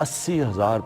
80,000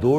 2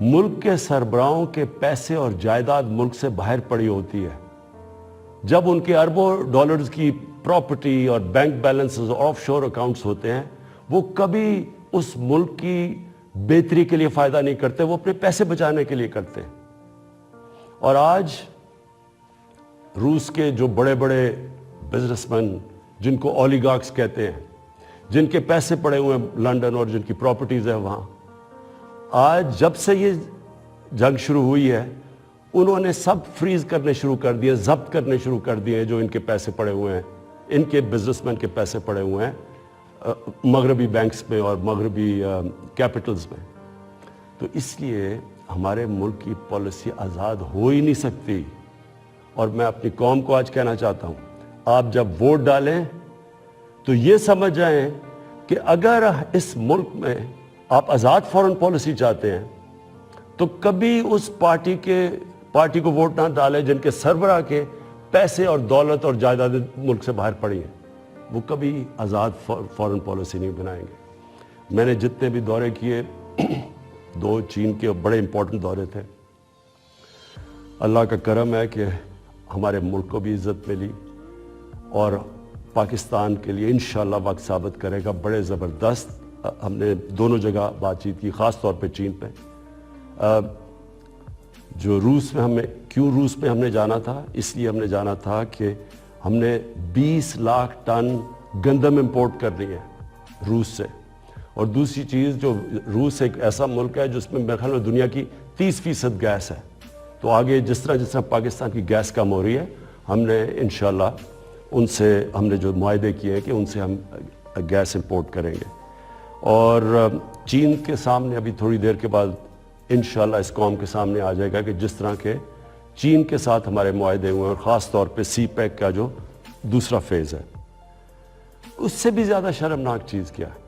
ملک کے سربراہوں کے پیسے اور جائیداد ملک سے باہر پڑی ہوتی ہے، جب ان کے اربوں ڈالرز کی پراپرٹی اور بینک بیلنسز آف شور اکاؤنٹس ہوتے ہیں، وہ کبھی اس ملک کی بہتری کے لیے فائدہ نہیں کرتے، وہ اپنے پیسے بچانے کے لیے کرتے ہیں۔ اور آج روس کے جو بڑے بڑے بزنس مین، جن کو اولیگارکس کہتے ہیں، جن کے پیسے پڑے ہوئے ہیں لنڈن اور جن کی پراپرٹیز ہیں وہاں، آج جب سے یہ جنگ شروع ہوئی ہے، انہوں نے سب فریز کرنے شروع کر دیے، ضبط کرنے شروع کر دیے جو ان کے پیسے پڑے ہوئے ہیں، ان کے بزنس مین کے پیسے پڑے ہوئے ہیں مغربی بینکس میں اور مغربی کیپٹلز میں۔ تو اس لیے ہمارے ملک کی پالیسی آزاد ہو ہی نہیں سکتی۔ اور میں اپنی قوم کو آج کہنا چاہتا ہوں، آپ جب ووٹ ڈالیں تو یہ سمجھ جائیں کہ اگر اس ملک میں آپ آزاد فورن پالیسی چاہتے ہیں تو کبھی اس پارٹی کو ووٹ نہ ڈالیں جن کے سربراہ کے پیسے اور دولت اور جائیداد ملک سے باہر پڑی ہیں، وہ کبھی آزاد فورن پالیسی نہیں بنائیں گے۔ میں نے جتنے بھی دورے کیے، 2 چین کے بڑے امپورٹنٹ دورے تھے، اللہ کا کرم ہے کہ ہمارے ملک کو بھی عزت ملی، اور پاکستان کے لیے انشاءاللہ وقت ثابت کرے گا بڑے زبردست۔ ہم نے دونوں جگہ بات چیت کی، خاص طور پہ چین پہ۔ جو روس میں ہم نے جانا تھا، اس لیے ہم نے جانا تھا کہ ہم نے 20 لاکھ ٹن گندم امپورٹ کرنی ہے روس سے۔ اور دوسری چیز، جو روس ایک ایسا ملک ہے جس میں میرے خیال میں دنیا کی 30% گیس ہے، تو آگے جس طرح پاکستان کی گیس کم ہو رہی ہے، ہم نے انشاءاللہ ان سے ہم نے جو معاہدے کیے ہیں کہ ان سے ہم گیس امپورٹ کریں گے۔ اور چین کے سامنے ابھی تھوڑی دیر کے بعد انشاءاللہ اس قوم کے سامنے آ جائے گا کہ جس طرح کے چین کے ساتھ ہمارے معاہدے ہوئے ہیں، اور خاص طور پہ سی پیک کا جو دوسرا فیز ہے، اس سے بھی زیادہ شرمناک چیز کیا ہے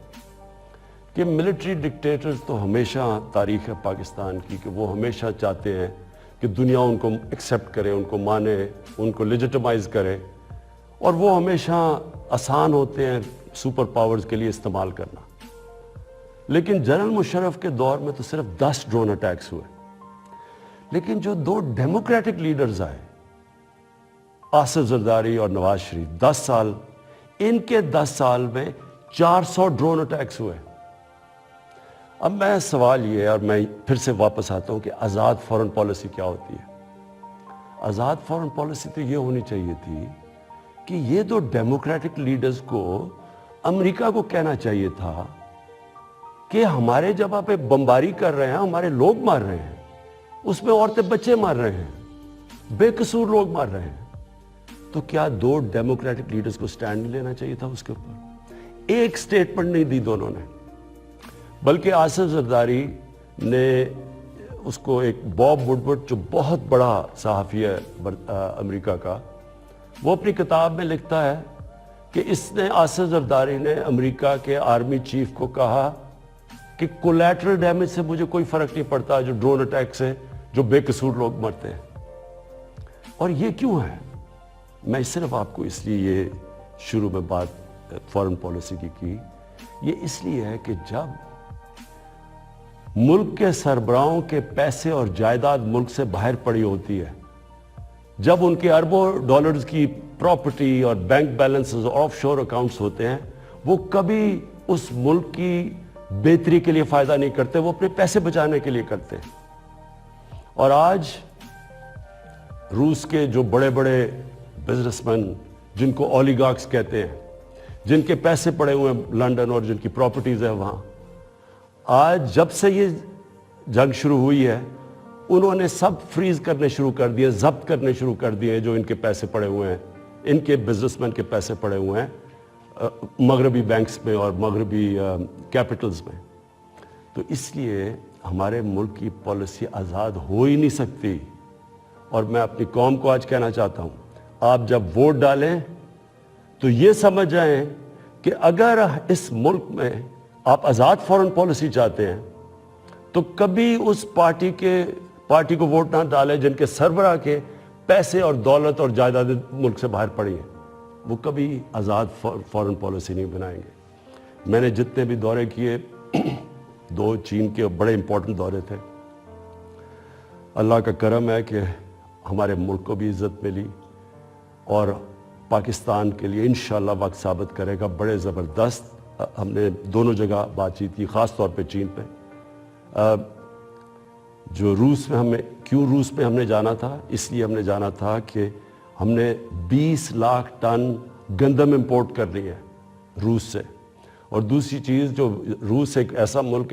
کہ ملٹری ڈکٹیٹرز تو ہمیشہ تاریخ ہے پاکستان کی کہ وہ ہمیشہ چاہتے ہیں کہ دنیا ان کو ایکسیپٹ کرے، ان کو مانے، ان کو لیجٹمائز کرے، اور وہ ہمیشہ آسان ہوتے ہیں سپر پاورز کے لیے استعمال کرنا۔ لیکن جنرل مشرف کے دور میں تو صرف 10 ڈرون اٹیکس ہوئے، لیکن جو 2 ڈیموکریٹک لیڈرز آئے، آصف زرداری اور نواز شریف، 10 سال، ان کے 10 سال میں 400 ڈرون اٹیکس ہوئے۔ اب میں سوال یہ ہے، اور میں پھر سے واپس آتا ہوں کہ آزاد فورن پالیسی کیا ہوتی ہے؟ آزاد فورن پالیسی تو یہ ہونی چاہیے تھی کہ یہ 2 ڈیموکریٹک لیڈرز کو امریکہ کو کہنا چاہیے تھا کہ ہمارے جگہ پہ بمباری کر رہے ہیں، ہمارے لوگ مار رہے ہیں، اس میں عورتیں بچے مار رہے ہیں، بے قصور لوگ مار رہے ہیں، تو کیا 2 ڈیموکریٹک لیڈرز کو سٹینڈ نہیں لینا چاہیے تھا اس کے اوپر؟ ایک سٹیٹمنٹ نہیں دی دونوں نے، بلکہ آصف زرداری نے اس کو ایک باب وڈورڈ جو بہت بڑا صحافی ہے امریکہ کا، وہ اپنی کتاب میں لکھتا ہے کہ اس نے آصف زرداری نے امریکہ کے آرمی چیف کو کہا کہ کولیٹرل ڈیمیج سے مجھے کوئی فرق نہیں پڑتا، جو ڈرون اٹیک سے جو بے قصور لوگ مرتے ہیں۔ اور یہ کیوں ہے؟ میں صرف آپ کو اس لیے یہ شروع میں بات فورن پالیسی کی، یہ اس لیے ہے کہ جب ملک کے سربراہوں کے پیسے اور جائیداد ملک سے باہر پڑی ہوتی ہے، جب ان کے اربوں ڈالرز کی پراپرٹی اور بینک بیلنسز آف شور اکاؤنٹس ہوتے ہیں، وہ کبھی اس ملک کی بہتری کے لیے فائدہ نہیں کرتے، وہ اپنے پیسے بچانے کے لیے کرتے ہیں۔ اور آج روس کے جو بڑے بڑے بزنس مین، جن کو اولیگارکس کہتے ہیں، جن کے پیسے پڑے ہوئے ہیں لنڈن اور جن کی پراپرٹیز ہیں وہاں، آج جب سے یہ جنگ شروع ہوئی ہے، انہوں نے سب فریز کرنے شروع کر دیے، ضبط کرنے شروع کر دیے جو ان کے پیسے پڑے ہوئے ہیں، ان کے بزنس مین کے پیسے پڑے ہوئے ہیں مغربی بینکس میں اور مغربی کیپٹلز میں۔ تو اس لیے ہمارے ملک کی پالیسی آزاد ہو ہی نہیں سکتی۔ اور میں اپنی قوم کو آج کہنا چاہتا ہوں، آپ جب ووٹ ڈالیں تو یہ سمجھ جائیں کہ اگر اس ملک میں آپ آزاد فورن پالیسی چاہتے ہیں تو کبھی اس پارٹی کو ووٹ نہ ڈالیں جن کے سربراہ کے پیسے اور دولت اور جائیداد ملک سے باہر پڑی ہیں، وہ کبھی آزاد فورن پالیسی نہیں بنائیں گے۔ میں نے جتنے بھی دورے کیے، 2 چین کے بڑے امپورٹنٹ دورے تھے، اللہ کا کرم ہے کہ ہمارے ملک کو بھی عزت ملی اور پاکستان کے لیے انشاءاللہ وقت ثابت کرے گا. بڑے زبردست ہم نے دونوں جگہ بات چیت کی, خاص طور پہ چین پہ. جو روس میں ہم نے جانا تھا, اس لیے ہم نے جانا تھا کہ ہم نے 20 لاکھ ٹن گندم امپورٹ کرنی ہے روس سے. اور دوسری چیز, جو روس ایک ایسا ملک